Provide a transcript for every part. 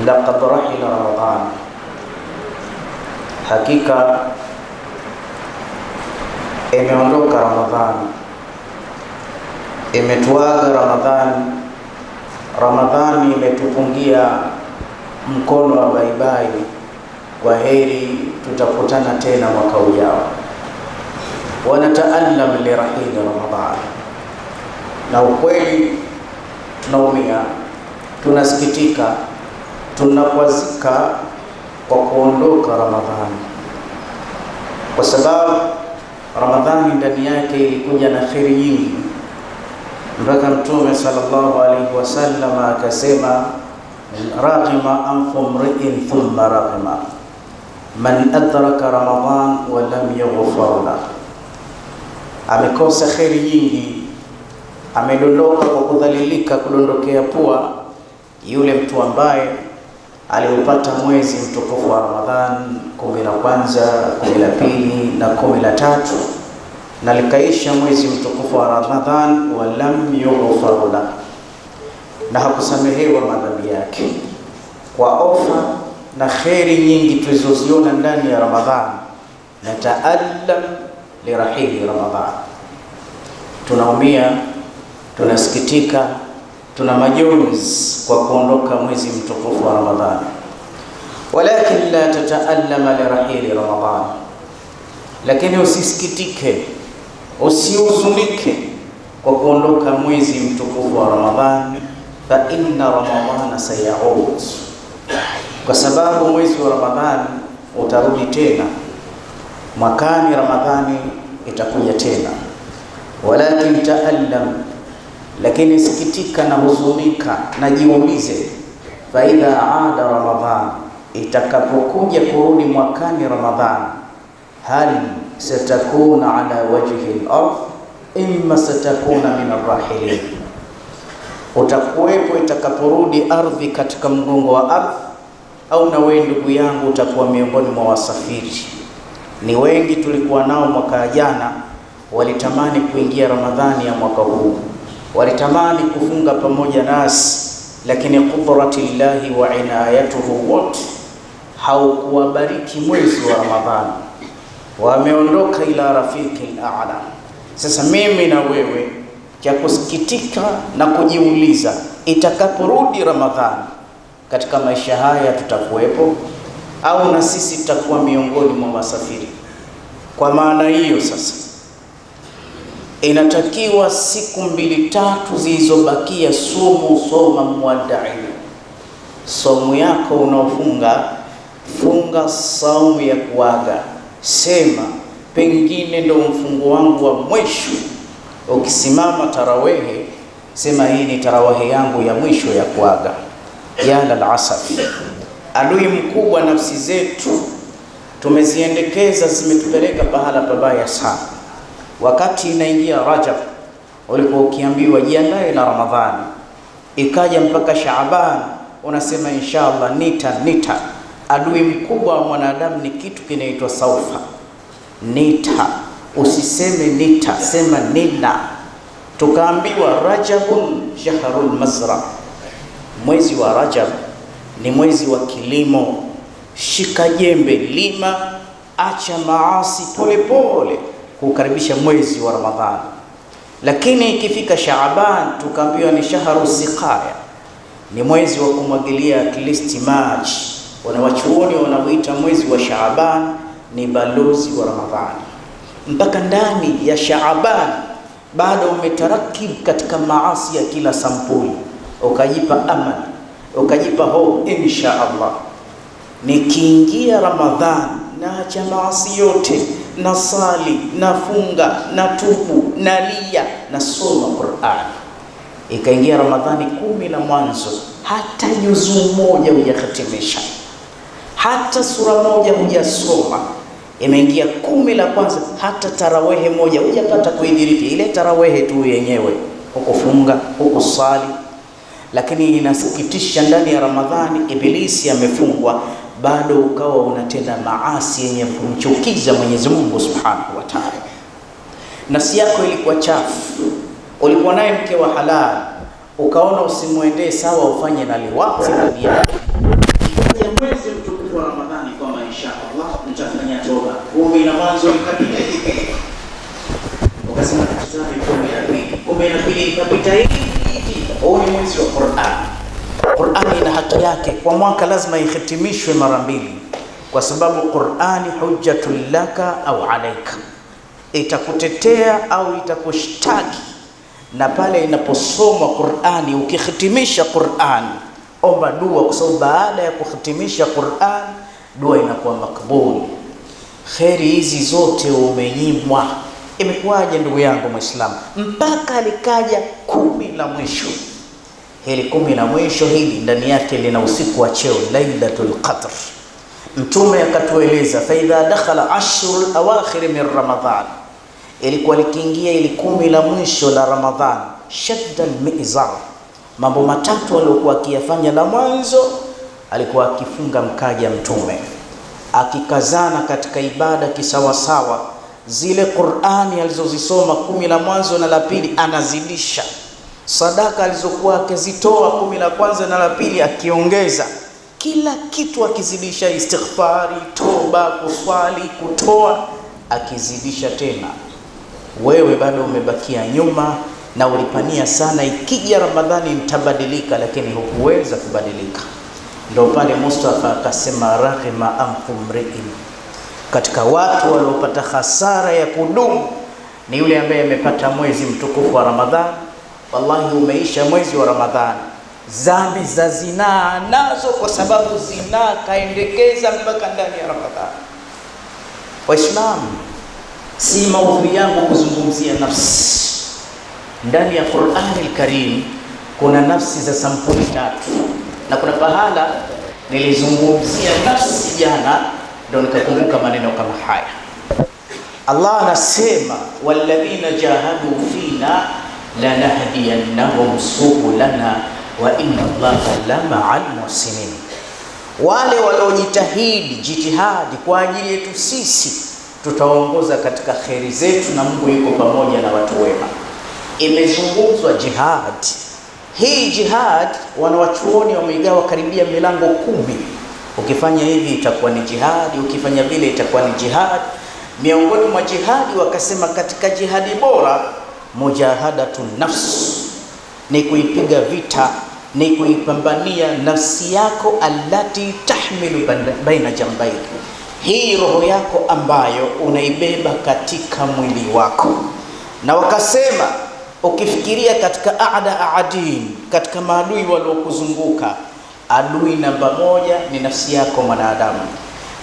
laqad rahila Ramadhan, hakika imeondoka Ramadhani, imetuaga Ramadhani. Ramadhani imetupungia mkono wa baibai, kwa heri tutakutana tena mwaka ujao. Wanataallam lirahili Ramadhani, na ukweli tunaumia, tunasikitika, tunakwazika kwa kuondoka Ramadhani, kwa sababu Ramadhani ndani yake ilikuja na kheri nyingi, mpaka Mtume sallallahu alaihi wasallam akasema, raghima anfu mri'in thumma raghima man adraka Ramadhan wa lam yughfar lahu. Amekosa kheri nyingi, amedondoka kwa kudhalilika, kudondokea pua yule mtu ambaye aliupata mwezi mtukufu wa Ramadhan, 11, 12 na 13, na likaisha mwezi mtukufu wa Ramadhan wa lam yughfar lahu, na hakusamehewa madhambi yake. Kwa ofa na kheri nyingi tulizoziona ndani ya Ramadhan, nataallam lirahili Ramadhan, tunaumia, tunasikitika, tuna majonzi kwa kuondoka mwezi mtukufu wa Ramadhan. Walakin la tataallama lirahili Ramadhan, lakini usisikitike, usihuzunike kwa kuondoka mwezi mtukufu wa Ramadhan, fa inna Ramadhana sayaud, kwa sababu mwezi wa Ramadhan utarudi tena mwakani. Ramadhani itakuja tena. Walakin taallam, lakini sikitika na huzunika na jiulize, fa idha aada Ramadhan, itakapokuja kurudi mwakani Ramadhan, hal satakuna ala wajhi al-ard imma satakuna min ar-rahilin, utakuwepo itakaporudi ardhi katika mgongo wa ardhi, au na wewe ndugu yangu utakuwa miongoni mwa wasafiri. Ni wengi tulikuwa nao mwaka jana, walitamani kuingia Ramadhani ya mwaka huu, walitamani kufunga pamoja nasi, lakini qudratillahi wa inayatuhu wote haukuwabariki mwezi wa Ramadhani, wameondoka ila rafiki al-a'la. Sasa mimi na wewe cha kusikitika na kujiuliza, itakaporudi Ramadhani katika maisha haya tutakuwepo, au na sisi tutakuwa miongoni mwa masafiri? Kwa maana hiyo sasa inatakiwa siku 2-3 zilizobakia, soma muadda'i, somo yako unaofunga, funga saumu ya kuaga, sema pengine ndio mfungo wangu wa mwisho. Ukisimama tarawehe, sema hii ni tarawehe yangu ya mwisho ya kuaga. Ya lalasaf, adui mkubwa nafsi zetu tumeziendekeza, zimetupeleka pahala pabaya sana. Wakati inaingia Rajab, ulipo ukiambiwa jiandae na Ramadhani, ikaja mpaka Shaaban, unasema inshallah nita. Adui mkubwa wa mwanadamu ni kitu kinaitwa saufa. Nita, usiseme nita, sema nina. Tukaambiwa Rajabun shahrul mazra, mwezi wa Rajab ni mwezi wa kilimo. Shika jembe, lima, acha maasi polepole kukaribisha mwezi wa Ramadhani. Lakini ikifika Shaaban, tukaambiwa ni shahru siqaya, ni mwezi wa kumwagilia at least maji. Wanawachuoni wanaoita mwezi wa Shaaban ni balozi wa Ramadhani. Mpaka ndani ya Shaaban bado umetarakib katika maasi ya kila sampuli, ukajipa amani, ukajipa hope, insha Allah nikiingia Ramadhani na acha maasi yote, na sali, na funga, na tubu, na lia, na soma Qur'an. Ikaingia Ramadhani 10 la mwanzo, hata juzuu moja hujahitimisha, hata sura moja hujasoma. Imeingia 10 la kwanza, hata tarawehe moja hujapata kuidiriki, ile tarawehe tu yenyewe, hukufunga, hukusali. Lakini inasikitisha, ndani ya Ramadhani Ibilisi amefungwa, bado ukawa unatenda maasi yenye kumchukiza Mwenyezi Mungu Subhanahu wa Ta'ala. Nafsi yako ilikuwa chafu, ulikuwa naye mke wa halal, ukaona usimuendee sawa, ufanye na liwati ndani yake, la mwanzo ikapita hivi, ukasema tutazame 12 ikapita hivi. Huu ni mwezi wa Qur'an. Qur'an ina haki yake, kwa mwaka lazima ihitimishwe mara 2, kwa sababu Qur'ani hujjatul laka au alaika, itakutetea au itakushtaki. Na pale inaposoma Qur'ani, ukihitimisha Qur'an, omba dua, kwa sababu baada ya kuhitimisha Qur'an dua inakuwa makbul. Kheri hizi zote umenyimwa. Imekuwaje ndugu yangu Muislamu mpaka likaja 10 la mwisho? Hili 10 la mwisho hili ndani yake lina usiku wa cheo, Lailatul Qadr. Mtume akatueleza, fa idha dakhala ashrul awakhir min Ramadhan, ilikuwa likiingia ili 10 la mwisho la Ramadhan, shadda al-mizar, mambo matatu aliyokuwa akiyafanya. La mwanzo alikuwa akifunga mkaja Mtume, akikazana katika ibada kisawasawa. Zile Qur'ani alizozisoma 10 la mwanzo na la pili anazidisha. Sadaka alizokuwa akizitoa 10 la kwanza na la pili akiongeza. Kila kitu akizidisha, istighfari, toba, kuswali, kutoa, akizidisha tena. Wewe bado umebakia nyuma na ulipania sana ikija Ramadhani nitabadilika, lakini hukuweza kubadilika. Ndio pale Mustafa akasema, rahima amfumriin, katika watu waliopata hasara ya kudumu ni yule ambaye amepata mwezi mtukufu wa Ramadhani. Wallahi umeisha mwezi wa Ramadhani, dhambi za zinaa nazo, kwa sababu zinaa kaendekeza mpaka ndani ya Ramadhani. Waislamu, si maudhui yangu kuzungumzia nafsi. Ndani ya Qur'ani al-Karim kuna nafsi za sampuli 3, na kuna pahala nilizungumzia nafsi jana, ndio nikakumbuka maneno kama haya. Allah anasema, walladhina jahadu fina lanahdiyannahum subulana wa inna Allaha lama'al muhsinin, wale waliojitahidi jitihadi kwa ajili yetu sisi tutaongoza katika kheri zetu, na Mungu yuko pamoja na watu wema. Imezungumzwa jihad. Hii jihad wanawachuoni wameigawa karibia milango 10. Ukifanya hivi itakuwa ni jihadi, ukifanya vile itakuwa ni jihad. Miongoni mwa jihadi wakasema katika jihadi bora, mujahadatu nafs, ni kuipiga vita, ni kuipambania nafsi yako, allati tahmilu baina jambayk, hii roho yako ambayo unaibeba katika mwili wako. Na wakasema ukifikiria katika aadin, katika maadui waliokuzunguka, adui namba 1 ni nafsi yako mwanadamu.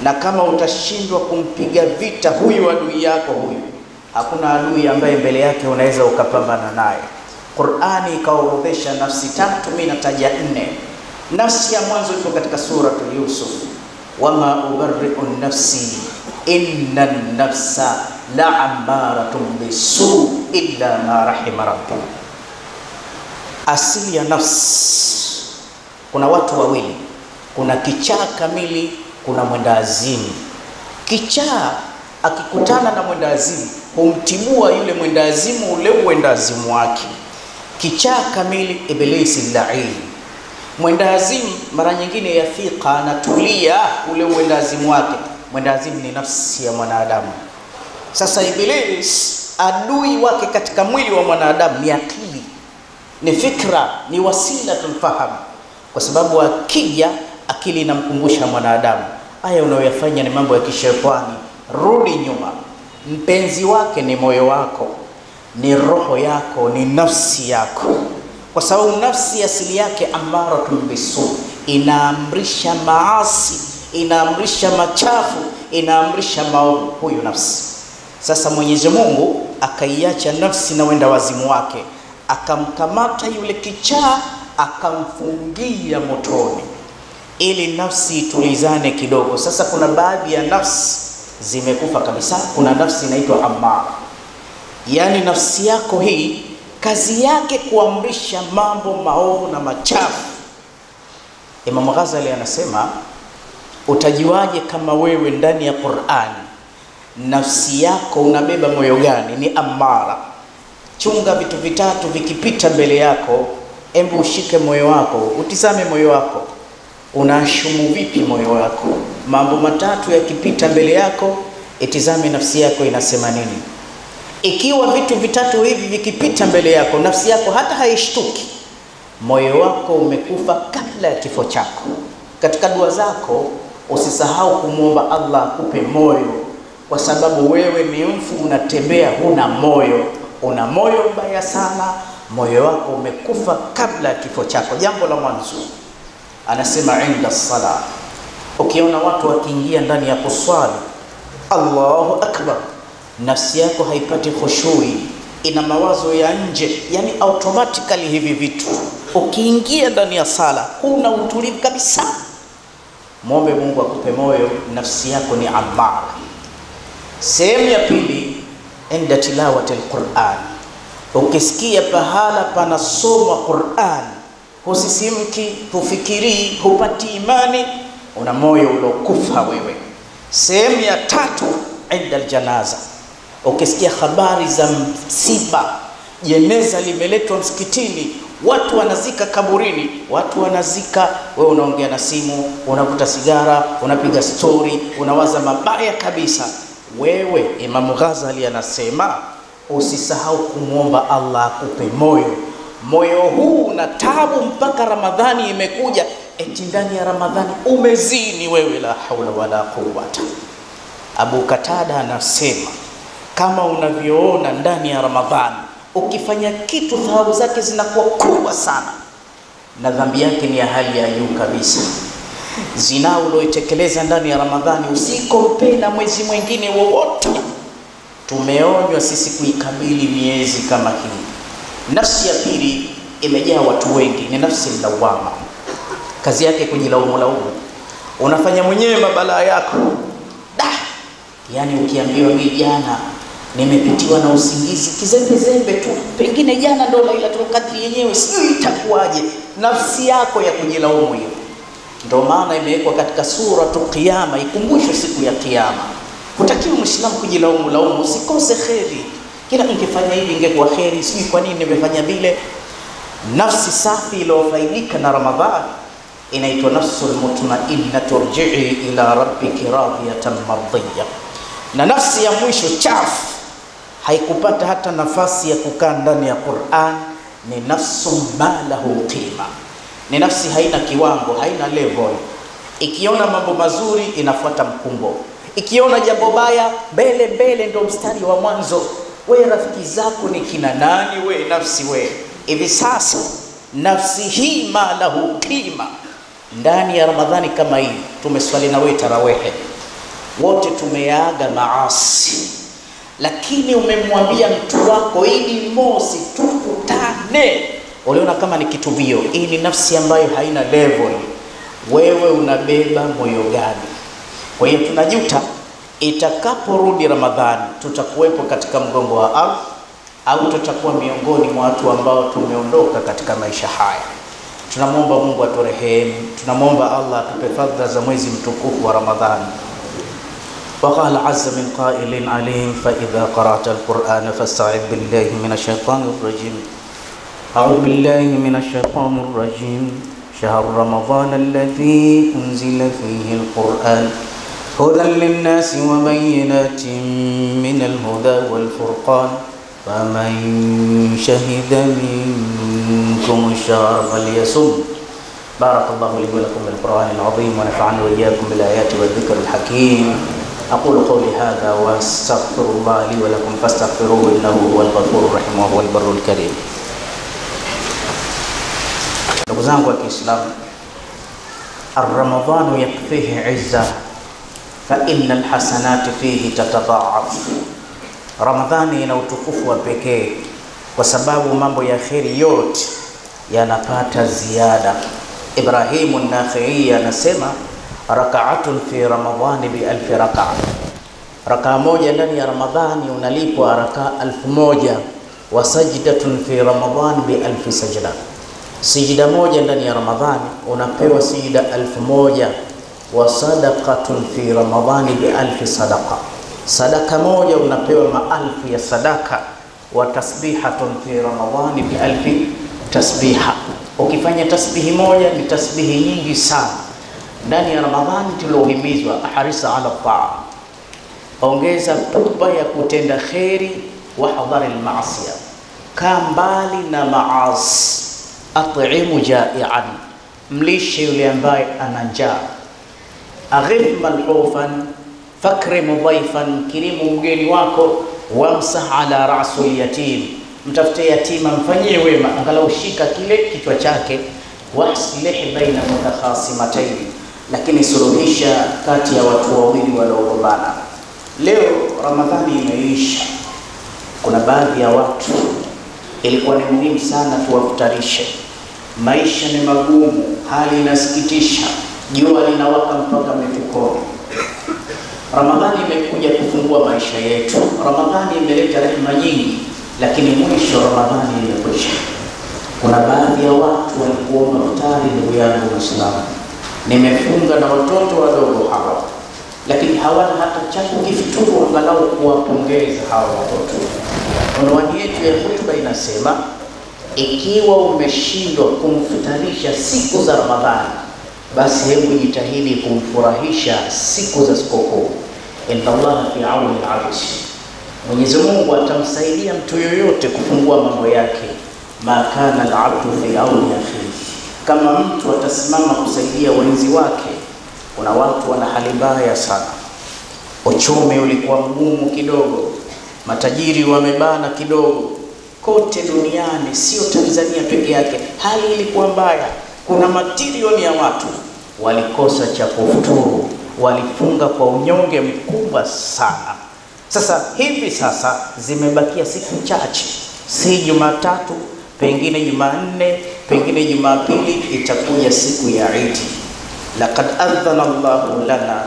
Na kama utashindwa kumpiga vita huyu adui yako huyu, hakuna adui ambaye mbele yake unaweza ukapambana naye. Qur'ani ikaorodhesha nafsi 3, mimi nataja 4. Nafsi ya mwanzo iko katika suratul Yusuf, wama ubarri'u nafsi inna nafsa la'amaratun bisu illa ma rahima rabbi. Asili ya nafsi, kuna watu wawili, kuna kichaa kamili, kuna mwenda azimu. Kichaa akikutana na mwenda azimu humtibua yule mwenda azimu ule mwenda azimu wake. Kichaa kamili Ibilisi la'in. Mwenda azimu mara nyingine yafika anatulia ule mwenda azimu wake. Mwenda azimu ni nafsi ya mwanadamu. Sasa Ibilisi adui wake katika mwili wa mwanadamu ni akili, ni fikra, ni wasila tumfahamu, kwa sababu akija akili inamkumbusha mwanadamu, haya unayoyafanya ni mambo ya kishetani, rudi nyuma. Mpenzi wake ni moyo wako, ni roho yako, ni nafsi yako, kwa sababu nafsi asili yake amaratun bisu, inaamrisha maasi, inaamrisha machafu, inaamrisha maovu, huyu nafsi. Sasa Mwenyezi Mungu akaiacha nafsi na wenda wazimu wake, akamkamata yule kichaa, akamfungia motoni ili nafsi itulizane kidogo. Sasa kuna baadhi ya nafsi zimekufa kabisa. Kuna nafsi inaitwa amara, yani nafsi yako hii kazi yake kuamrisha mambo maovu na machafu. Imam Ghazali anasema, utajiwaje kama wewe ndani ya Qur'an nafsi yako unabeba moyo gani? Ni amara. Chunga vitu vitatu vikipita mbele yako, embu ushike moyo wako, utizame moyo wako, unashumu vipi moyo wako? Mambo matatu yakipita mbele yako, Itizame nafsi yako inasema nini. Ikiwa vitu vitatu hivi vikipita mbele yako, nafsi yako hata haishtuki, moyo wako umekufa kabla ya kifo chako. Katika dua zako usisahau kumwomba Allah akupe moyo, kwa sababu wewe ni mfu, unatembea huna moyo, una moyo mbaya sana, moyo wako umekufa kabla ya kifo chako. Jambo la mwanzo anasema inda sala, ukiona watu wakiingia ndani ya kuswali Allahu akbar, nafsi yako haipati khushui, ina mawazo ya nje, yani automatically hivi vitu. Ukiingia ndani ya sala huna utulivu kabisa. Muombe Mungu akupe moyo, nafsi yako ni amara. Sehemu ya pili, inda tilawati alquran, ukisikia pahala panasoma Qur'an husisimki, hufikiri, hupati imani, una moyo ulokufa wewe. Sehemu ya tatu, inda aljanaza, ukisikia habari za msiba, jeneza limeletwa msikitini, watu wanazika kaburini, watu wanazika, wewe unaongea na simu, unavuta sigara, unapiga story, unawaza mabaya kabisa. Wewe, Imam Ghazali anasema usisahau kumwomba Allah akupe moyo. Moyo huu na tabu mpaka Ramadhani imekuja, eti ndani ya Ramadhani umezini wewe, la haula wala quwwata. Abu Katada anasema kama unavyoona ndani ya Ramadhani ukifanya kitu thawabu zake zinakuwa kubwa sana, na dhambi yake ni ya hali ya juu kabisa. Zina uloitekeleza ndani ya Ramadhani usikompe na mwezi mwingine wowote. Tumeonywa sisi kuikabili miezi kama hii. Nafsi ya pili imejaa watu wengi, ni nafsi lawama. Kazi yake kujilaumu. Unafanya mwenyewe mabalaa yako. Yani ukiambiwa mimi jana nimepitiwa na usingizi kizembe tu, pengine jana ndo Lailatul Qadri yenyewe, sijui itakuwaje. Nafsi yako ya kujilaumu hiyo. Ndio maana imewekwa katika suratul Qiyama, ikumbushwe siku ya Kiyama. Hutakiwi Muislamu kujilaumu, usikose kheri. Kila nikifanya hivi ingekuwa kheri, sijui kwa nini nimefanya vile. Nafsi safi iliyofaidika na Ramadhani inaitwa nafsul mutmainna, turji'i ila rabbiki radiyatan mardiyya. Na nafsi ya mwisho chafu, haikupata hata nafasi ya kukaa ndani ya Qur'an, ni nafsu malahu qima. Ni nafsi haina kiwango, haina level. Ikiona mambo mazuri inafuata mkumbo, ikiona jambo baya mbele ndo mstari wa mwanzo. We rafiki zako ni kina nani? We nafsi we. Hivi sasa nafsi hii malahu qima, ndani ya Ramadhani kama hii tumeswali na wewe tarawehe, wote tumeaga maasi, lakini umemwambia mtu wako ili mosi tukutane, uliona kama ni kitubio. Hii ni nafsi ambayo haina level. Wewe unabeba moyo gani? Kwa hiyo tunajuta, itakaporudi Ramadhani tutakuwepo katika mgongo wa ardhi au tutakuwa miongoni mwa watu ambao tumeondoka katika maisha haya. Tunamwomba Mungu aturehemu, tunamwomba Allah atupe fadhila za mwezi mtukufu wa Ramadhani. وقال عز من قائل عليم فإذا قرأت القرآن فاستعذ بالله من الشيطان الرجيم. أعوذ بالله من الشيطان الرجيم. شهر رمضان الذي أنزل فيه القرآن هدى للناس وبينات من الهدى والفرقان فمن شهد منكم الشهر فليصم. بارك الله لي ولكم بالقرآن العظيم ونفعني وإياكم بالآيات والذكر الحكيم. أقول قولي هذا واستغفر الله لي ولكم فاستغفروه إنه هو الغفور الرحيم وهو البر الكريم. Ndugu zangu wa Kiislamu, Ramadhanu yakfihi izza fa innal hasanati fihi tatadha'af. Ramadhani ina utukufu wa pekee kwa sababu mambo ya kheri yote yanapata ziada. Ibrahimu an-Nakhai anasema rak'atun fi Ramadhani bi alf rak'a. Rak'a moja ndani ya Ramadhani unalipwa rak'a 1000, wa sajdatun fi Ramadhani bi alf sajda. Sijida moja ndani ya Ramadhani unapewa sijida 1000, wa sadaqatun fi Ramadhani bi alf sadaqa. Sadaka moja unapewa maelfu ya sadaka, wa tasbihatun fi Ramadhani bi alf tasbiha. Ukifanya tasbihi moja ni tasbihi nyingi sana. Ndani ya Ramadhani tulohimizwa harisa ala taa. ongeza pupa ya kutenda kheri, wahdhari almaasiya, kaa mbali na maasi. At'imu ja'ian, mlishe yule ambaye ana njaa. Aghif malhufan fakrim dhaifan, kirimu mgeni wako. Wamsah ala ra'sul yatim, mtafute yatima mfanyie wema, angalau shika kile kichwa chake. Waslih baina mutakhasimatain, lakini suluhisha kati ya watu wawili waliogombana. Leo Ramadhani imeisha, kuna baadhi ya watu ilikuwa ni muhimu sana tuwafutarishe. Maisha ni magumu, hali inasikitisha, jua linawaka mpaka mifukoni. Ramadhani imekuja kufungua maisha yetu. Ramadhani imeleta rehema nyingi, lakini mwisho Ramadhani imekwisha. Kuna baadhi ya watu walikuwa mafutari, ndugu yangu Muislamu, nimefunga na watoto wadogo hawa, lakini hawana hata cha kufuturu angalau kuwapongeza hawa watoto. Unwani yetu ya hotuba inasema, ikiwa umeshindwa kumfutarisha siku za Ramadhani, basi hebu jitahidi kumfurahisha siku za sikukuu. Inna Allaha fi auni al-abd, Mwenyezi Mungu atamsaidia mtu yoyote kufungua mambo yake. Ma kana al-abdu fi auni akhihi, kama mtu atasimama kusaidia wenzi wake. Kuna watu wana hali mbaya sana, uchumi ulikuwa mgumu kidogo, matajiri wamebana kidogo, kote duniani, sio Tanzania peke yake, hali ilikuwa mbaya. Kuna matilioni ya watu walikosa cha kufuturu, walifunga kwa unyonge mkubwa sana. Sasa hivi sasa zimebakia siku chache, si Jumatatu, pengine Jumanne, pengine Jumapili itakuja siku ya Eid. Laqad adhana Allahu lana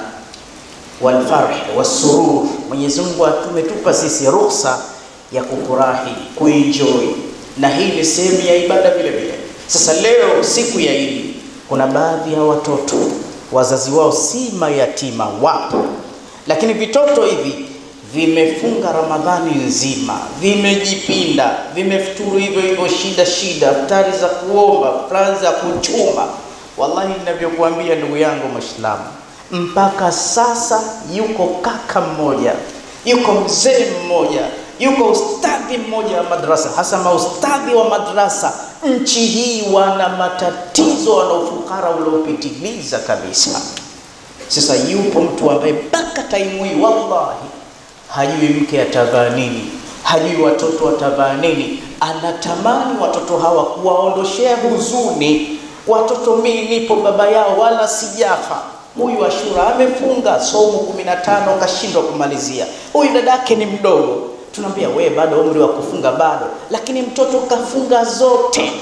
wal farh was surur, Mwenyezi Mungu ametupa sisi ruhusa ya kufurahi, kuenjoy, na hii ni sehemu ya ibada vile vile. Sasa leo siku ya Eid, kuna baadhi ya watoto wazazi wao si mayatima, wapo, lakini vitoto hivi vimefunga Ramadhani nzima, vimejipinda, vimefuturu hivyo hivyo, shida, futari za kuomba, futari za kuchuma. Wallahi ninavyokuambia ndugu yangu Muislamu, mpaka sasa yuko kaka mmoja, yuko mzee mmoja, yuko ustadhi mmoja wa madrasa, hasa maustadhi wa madrasa nchi hii wana matatizo, wana ufukara uliopitiliza kabisa. Sasa yupo mtu ambaye mpaka taimu hii wallahi hajui mke atavaa nini, hajui watoto watavaa nini. Anatamani watoto hawa kuwaondoshea huzuni. Watoto mimi nipo baba yao wala sijafa. Huyu Ashura amefunga somo 15 kashindwa kumalizia. Huyu dadake ni mdogo, tunamwambia wewe bado umri wa kufunga bado, lakini mtoto kafunga zote.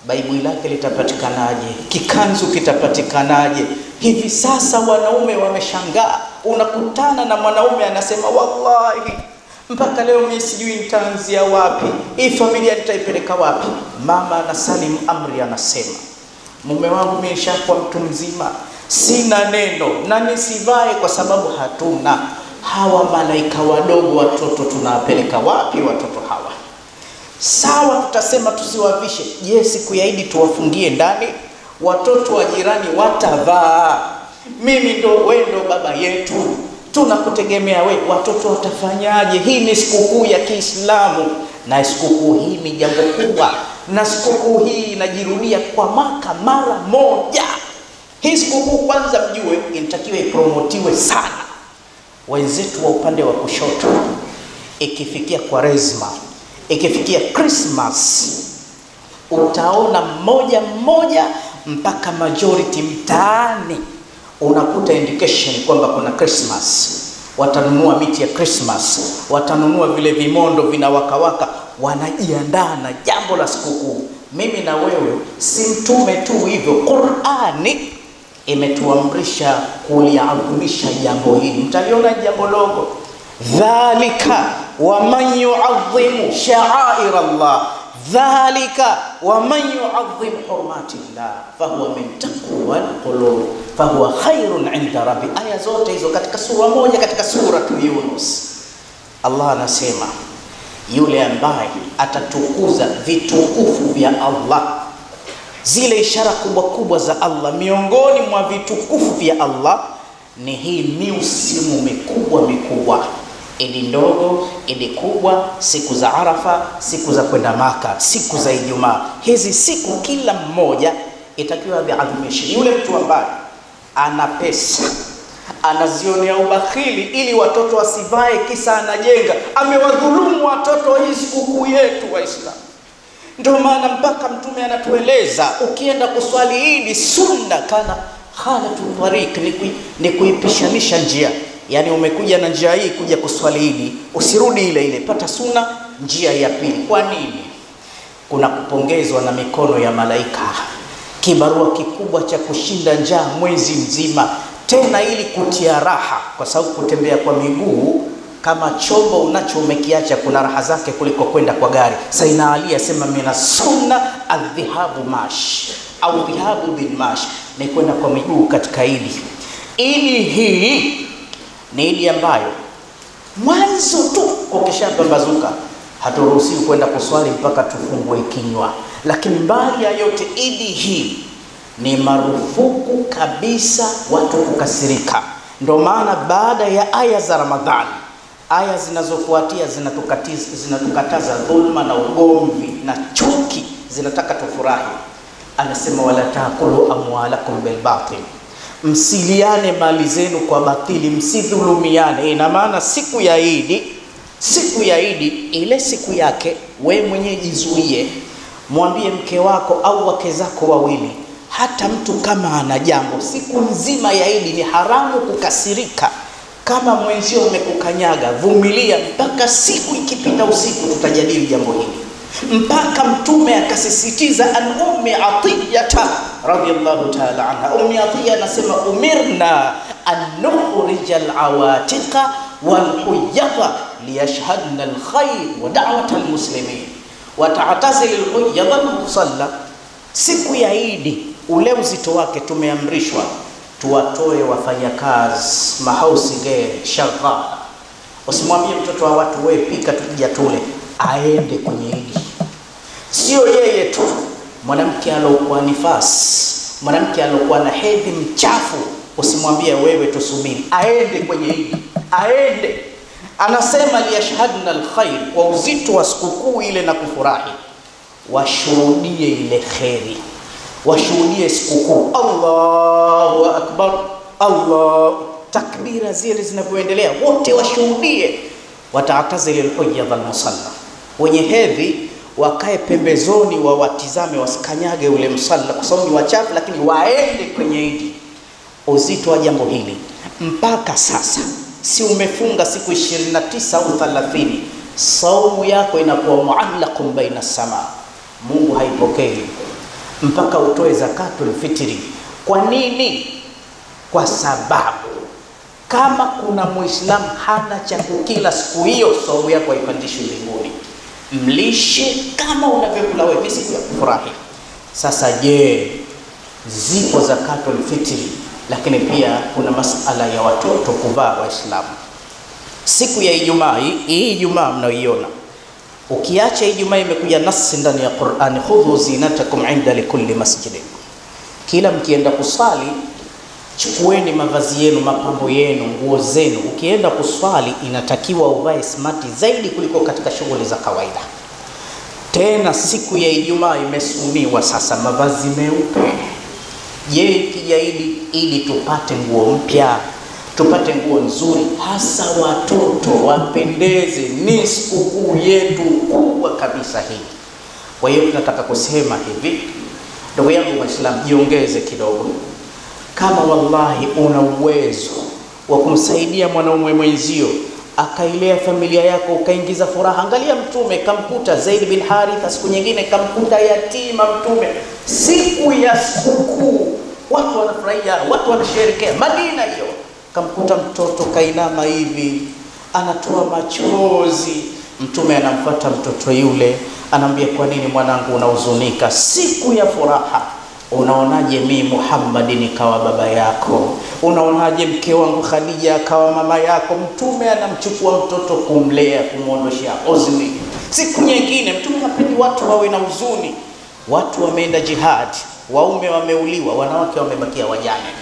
Baibui lake litapatikanaje? Kikanzu kitapatikanaje? Hivi sasa wanaume wameshangaa. Unakutana na mwanaume anasema wallahi mpaka leo mimi sijui nitaanzia wapi, hii familia nitaipeleka wapi. Mama anasalim amri anasema, mume wangu mimi nishakuwa mtu mzima, sina neno na nisivae kwa sababu hatuna. Hawa malaika wadogo watoto tunawapeleka wapi watoto hawa? Sawa, tutasema tusiwavishe. Je, siku ya Eid tuwafungie ndani? Watoto wa jirani watavaa. Mimi ndo wewe ndo baba yetu, tunakutegemea wewe. Watoto watafanyaje? Hii ni sikukuu ya Kiislamu, na sikukuu hii ni jambo kubwa, na sikukuu hii inajirudia kwa mwaka mara moja. Hii sikukuu kwanza mjue inatakiwa ipromotiwe sana. Wenzetu wa upande wa kushoto, ikifikia Kwaresma, ikifikia Christmas, utaona mmoja mpaka majority mtaani unakuta indication kwamba kuna Christmas. Watanunua miti ya Christmas, watanunua vile vimondo vinawakawaka, wanajiandaa na jambo la sikukuu. Mimi na wewe si mtume tu hivyo, Qur'ani imetuamrisha kuliadhimisha jambo hili. Mtaliona jambo dogo, dhalika wa man yu'azzimu sha'air Allah, dhalika wa man yu'azzim hurmati Allah fahuwa min taqwa alqulub fahuwa khairun 'inda rabbi. Aya zote hizo katika sura moja, katika sura Yunus. Allah anasema yule ambaye atatukuza vitukufu vya Allah, zile ishara kubwa kubwa za Allah, miongoni mwa vitukufu vya Allah ni hii miusimu mikubwa, Idi ndogo, Idi kubwa, siku za Arafa, siku za kwenda Maka, siku za Ijumaa. Hizi siku kila mmoja itakiwa adhimishe. Yule mtu ambaye ana pesa, anazionea ubakhili ili watoto wasivae kisa anajenga, amewadhulumu watoto hii sikukuu yetu Waislamu. Ndio maana mpaka Mtume anatueleza ukienda kuswali Idi sunna kana khalatu tariq, ni kuipishanisha njia. Yani umekuja na njia hii kuja kuswali Idi, usirudi ile, pata sunna njia ya pili. Kwa nini? Kuna kupongezwa na mikono ya malaika, kibarua kikubwa cha kushinda njaa mwezi mzima, tena ili kutia raha, kwa sababu kutembea kwa miguu kama chombo unacho umekiacha kuna raha zake kuliko kwenda kwa gari. Saina Ali asema mina sunna adhihabu mash au dhihabu bil mash, ni kwenda kwa miguu katika Idi. Ili hii ni Idi ambayo mwanzo tu kukishapambazuka haturuhusiwi kwenda kuswali mpaka tufungue kinywa. Lakini mbali ya yote, Idi hii ni marufuku kabisa watu kukasirika. Ndio maana baada ya aya za Ramadhani, aya zinazofuatia zinatukataza dhulma na ugomvi na chuki, zinataka tufurahi. Anasema wala taakulu amwalakum bil batil, msiliane mali zenu kwa batili, msidhulumiane. Ina maana siku ya Idi ile siku yake we mwenyewe jizuie, mwambie mke wako au wake zako wawili, hata mtu kama ana jambo, siku nzima ya Idi ni haramu kukasirika. Kama mwenzio umekukanyaga, vumilia mpaka siku ikipita usiku, tutajadili jambo hili. Mpaka Mtume akasisitiza an Ummi Atiyata radhiyallahu ta'ala anha. Ummi Atiya anasema umirna an nukhrija al-awatiqa wal huyadha liyashhadna al-khair wa da'wat al-muslimin wa ta'tazil al-huyadha al-musalla. Siku ya Idi ule uzito wake tumeamrishwa tuwatoe wafanyakazi, mahausi girl, shaghala. Usimwambie mtoto wa watu wewe pika tukija tule, aende kwenye Idi. Sio yeye tu, mwanamke alokuwa nifasi, mwanamke alokuwa na hedhi mchafu, usimwambie wewe tusubiri, aende kwenye Idi, aende. Anasema liyashhadna alkhair, kwa uzito wa sikukuu ile na kufurahi, washuhudie ile khairi, washuhudie sikukuu. Allahu akbar, Allah, takbira zile zinavyoendelea, wote washuhudie. Wataatazilil huyadha almusalla, wenye hedhi wakae pembezoni, wawatizame, wasikanyage ule msalla kwa sababu ni wachafu, lakini waende kwenye Idi. Uzito wa jambo hili mpaka sasa, si umefunga siku 29 au 30, saumu yako inakuwa muallaqun baina sama, Mungu haipokei mpaka utoe zakatul fitri. Kwa nini? Kwa sababu kama kuna Muislamu hana cha kukila siku hiyo, saumu yako haipandishi mbinguni. Mlishe kama unavyokula wewe, siku ya kufurahi. Sasa je, zipo zakatul fitri, lakini pia kuna masala ya watoto kuvaa. Waislamu, siku ya Ijumaa hii Ijumaa mnaoiona, ukiacha Ijumaa imekuja nasi ndani ya Qur'ani, khudhu zinatakum inda likulli masjidin, kila mkienda kusali chukueni mavazi yenu, mapambo yenu, nguo zenu. Ukienda kuswali inatakiwa uvae smart zaidi kuliko katika shughuli za kawaida. Tena siku ya Ijumaa imesuniwa sasa mavazi meupe. Je, ikija Idi tupate nguo mpya, tupate nguo nzuri, hasa watoto wapendeze. Ni sikukuu yetu kubwa kabisa hii. Kwa hiyo tunataka kusema hivi, ndugu yangu Muislamu, jiongeze kidogo. Kama wallahi una uwezo wa kumsaidia mwanaume mwenzio akailea familia yako, ukaingiza furaha. Angalia Mtume kamkuta Zaid bin Haritha, siku nyingine kamkuta yatima Mtume, siku ya sikukuu watu wanafurahia, watu wanasherehekea. Madina hiyo kamkuta mtoto kainama hivi, anatoa machozi. Mtume anamfuata mtoto yule, anamwambia kwa nini mwanangu unahuzunika? Siku ya furaha. Unaonaje mimi Muhammad nikawa baba yako? Unaonaje mke wangu Khadija akawa mama yako? Mtume anamchukua mtoto kumlea, kumuondoshia huzuni. Siku nyingine Mtume hapendi watu wawe na huzuni. Watu wameenda jihad, waume wameuliwa, wanawake wamebakia wajane.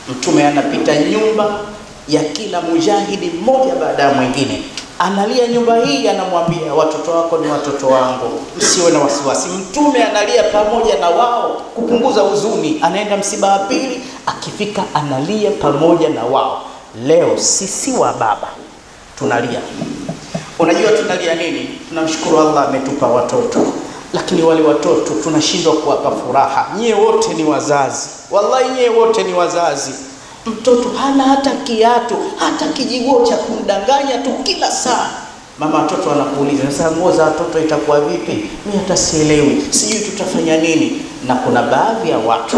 Mtume anapita nyumba ya kila mujahidi mmoja baada ya mwingine, analia nyumba hii, anamwambia watoto wako ni watoto wangu, msiwe na wasiwasi. Mtume analia pamoja na wao kupunguza huzuni. Anaenda msiba wa pili, akifika analia pamoja na wao. Leo sisi wa baba tunalia. Unajua tunalia nini? Tunamshukuru Allah ametupa watoto, lakini wale watoto tunashindwa kuwapa furaha. Nyie wote ni wazazi, wallahi nyie wote ni wazazi. Mtoto hana hata kiatu, hata kijiguo cha kumdanganya tu kila saa. Mama watoto anakuuliza, sasa nguo za watoto itakuwa vipi? Mimi hata sielewi, sijui tutafanya nini. Na kuna baadhi ya watu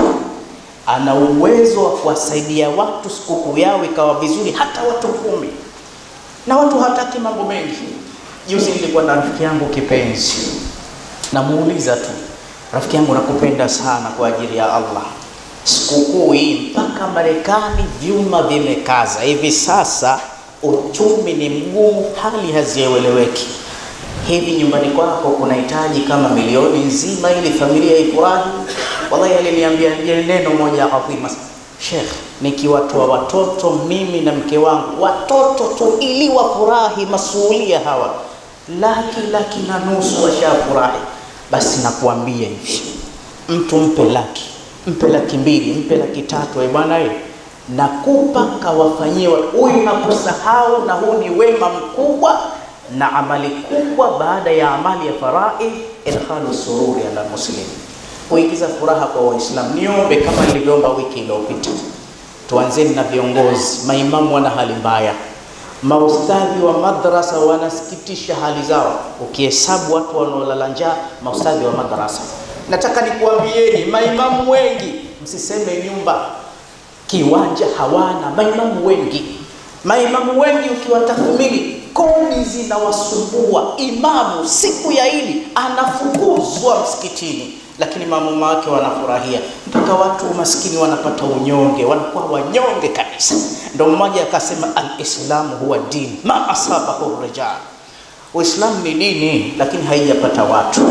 ana uwezo wa kuwasaidia watu sikukuu yao ikawa vizuri, hata watu 10. Na watu hataki mambo mengi. Juzi nilikuwa na rafiki yangu kipenzi, namuuliza tu, rafiki yangu nakupenda sana kwa ajili ya Allah, sikukuu hii mpaka Marekani vyuma vimekaza hivi sasa, uchumi ni mgumu, hali hazieleweki. Hivi nyumbani kwako kunahitaji kama milioni nzima ili familia ifurahi? Wallahi aliniambia neno moja adhima, Sheikh, nikiwatoa watoto mimi na mke wangu, watoto tu ili wafurahi, masuhulia hawa laki na nusu washafurahi. Basi nakuambia hivi, mtu mpe laki, mpe 200,000, mpe 300,000, bwana nakupa kawafanyie huyu, hakusahau. Na huu ni wema mkubwa na amali kubwa baada ya amali ya faraid, idkhalu sururi ala muslim, kuingiza furaha kwa Waislamu. Niombe kama nilivyoomba wiki iliyopita, tuanzeni na viongozi. Maimamu wana hali mbaya, maustadhi wa madrasa wanasikitisha hali zao. Ukihesabu watu wanaolala njaa, maustadhi wa madrasa. Nataka nikuambieni, maimamu wengi, msiseme nyumba, kiwanja hawana. Maimamu wengi ukiwatathmini, kodi zinawasumbua. Imamu siku ya Idi anafukuzwa msikitini, lakini mama wake wanafurahia, mpaka watu maskini wanapata unyonge, wanakuwa wanyonge kabisa. Ndio mmoja akasema, al-Islamu huwa dini ma asabahu rijal. Uislamu ni dini, lakini haijapata watu,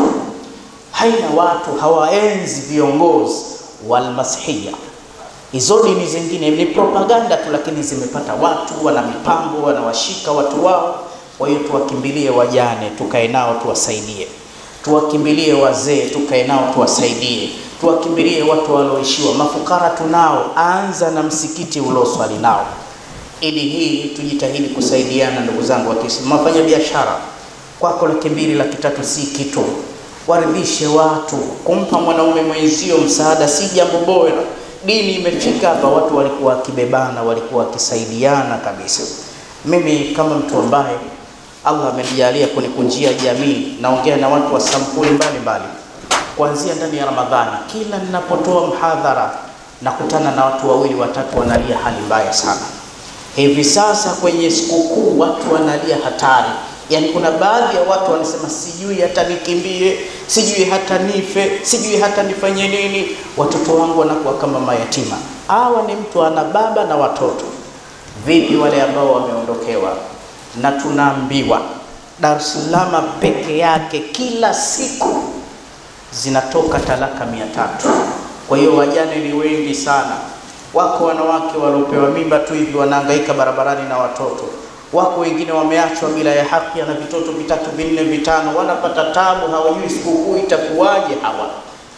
haina watu, hawaenzi viongozi. Walmasihia, hizo dini zingine ni propaganda tu, lakini zimepata watu, wana mipango, wanawashika watu wao. Kwa hiyo tuwakimbilie wajane, tukae nao tuwasaidie. Tuwakimbilie wazee, tukae nao tuwasaidie. Tuwakimbilie watu walioishiwa, mafukara tunao, anza na msikiti ulioswali nao. Idi hii tujitahidi kusaidiana, ndugu zangu wa Kiislamu. Mafanya biashara, kwako 200,000, 300,000 si kitu. Waridhishe watu. Kumpa mwanaume mwenzio msaada si jambo bora. Dini imefika hapa, watu walikuwa kibebana, walikuwa kisaidiana kabisa. Mimi kama mtu ambaye Allah amenijalia kunikunjia jamii, naongea na watu wa sampuli mbalimbali kuanzia ndani ya Ramadhani. Kila ninapotoa mhadhara nakutana na watu 2 watatu wanalia hali mbaya sana. Hivi sasa kwenye sikukuu watu wanalia hatari. Yaani kuna baadhi ya watu wanasema, sijui hata nikimbie, sijui hata nife, sijui hata nifanye nini, watoto wangu wanakuwa kama mayatima. Hawa ni mtu ana baba na watoto. Vipi wale ambao wameondokewa? Na tunaambiwa Dar es Salaam peke yake kila siku zinatoka talaka 300. Kwa hiyo wajane ni wengi sana. Wako wanawake waliopewa mimba tu hivi wanahangaika barabarani na watoto. Wako wengine wameachwa bila ya haki na vitoto 3, 4, 5, wanapata tabu, hawajui sikukuu itakuwaje hawa.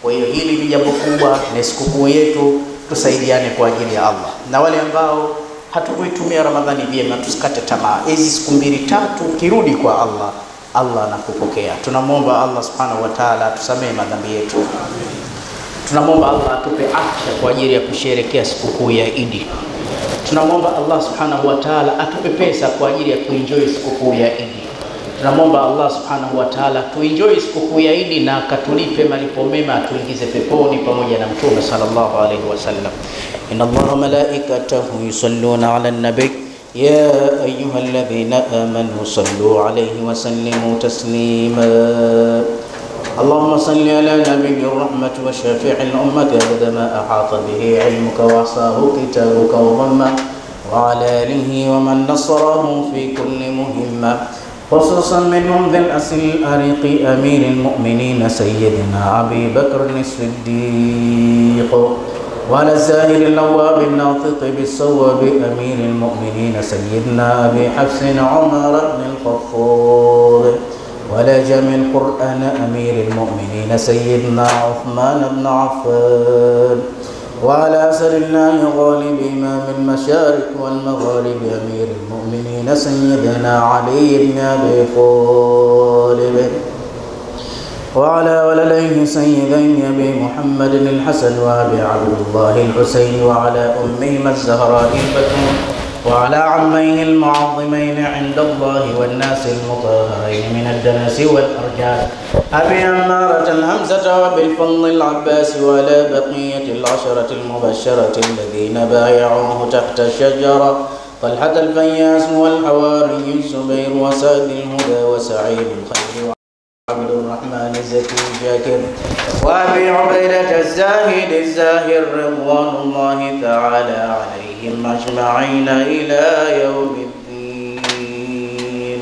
Kwa hiyo hili ni jambo kubwa, ni sikukuu yetu, tusaidiane kwa ajili ya Allah. Na wale ambao hatukuitumia Ramadhani vyema, tusikate tamaa. Hizi siku 2-3 ukirudi kwa Allah, Allah anakupokea. Tunamwomba Allah subhanahu wa ta'ala tusamee madhambi yetu. Tunamwomba Allah atupe afya kwa ajili ya kusherehekea sikukuu ya Idi. Tunamwomba Allah subhanahu wa ta'ala atupe pesa kwa ajili ya kuenjoy sikukuu ya Idi. Tunamwomba Allah subhanahu wa ta'ala tuenjoy sikukuu ya Idi na akatulipe malipo mema, atuingize peponi pamoja na Mtume sallallahu alaihi wasallam. Inna Allaha malaikatahu yusalluna 'alan nabiy ya ayyuhalladhina amanu sallu 'alayhi wa sallimu taslima. اللهم صل على نبي الرحمة وشافع الأمة عدد ما أحاط به علمك وعصاه كتابك وضمه وعلى آله ومن نصره في كل مهمة، خصوصا منهم ذي الأصل الأريق أمير المؤمنين سيدنا أبي بكر الصديق وعلى الزاهر اللواب الناطق بالصواب أمير المؤمنين سيدنا أبي حفص عمر بن الخطاب، وعلى جامع القرآن أمير المؤمنين سيدنا عثمان بن عفان، وعلى أسر الله غالب إمام المشارق والمغارب أمير المؤمنين سيدنا علي بن أبي طالب، وعلى ولديه سيدين أبي محمد الحسن وأبي عبد الله الحسين، وعلى أمهما الزهراء البتول، وعلى عميه المعظمين عند الله والناس المطهرين من الدنس والأرجال أبي أمارة الهمزة وأبي الفضل العباس، وعلى بقية العشرة المبشرة الذين بايعوه تحت الشجرة طلحة الفياس والحواري الزبير وسعد الهدى وسعيد الخير عبد الرحمن زكي شاكر وأبي عبيدة الزاهد الزاهر رضوان الله تعالى عليهم أجمعين إلى يوم الدين.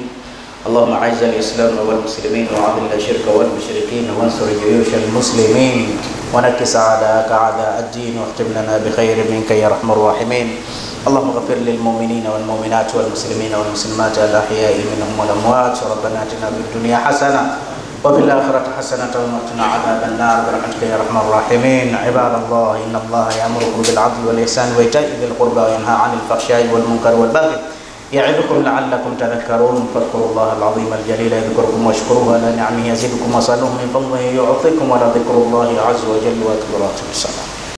اللهم أعز الإسلام والمسلمين وأذل الشرك والمشركين وانصر جيوش المسلمين ونكس أعداءك أعداء الدين واختم لنا بخير منك يا أرحم الراحمين. اللهم اغفر للمؤمنين والمؤمنات والمسلمين والمسلمات الأحياء منهم والأموات. ربنا آتنا في الدنيا حسنة وفي الآخرة حسنة وقنا عذاب النار برحمتك يا أرحم الراحمين. عباد الله، إن الله يأمركم بالعدل والإحسان وإيتاء ذي القربى وينهى عن الفحشاء والمنكر والبغي يعظكم لعلكم تذكرون. فاذكروا الله العظيم الجليل يذكركم واشكروه على نعمه يزدكم وصلوه من فضله يعطيكم ولذكر الله عز وجل أكبر.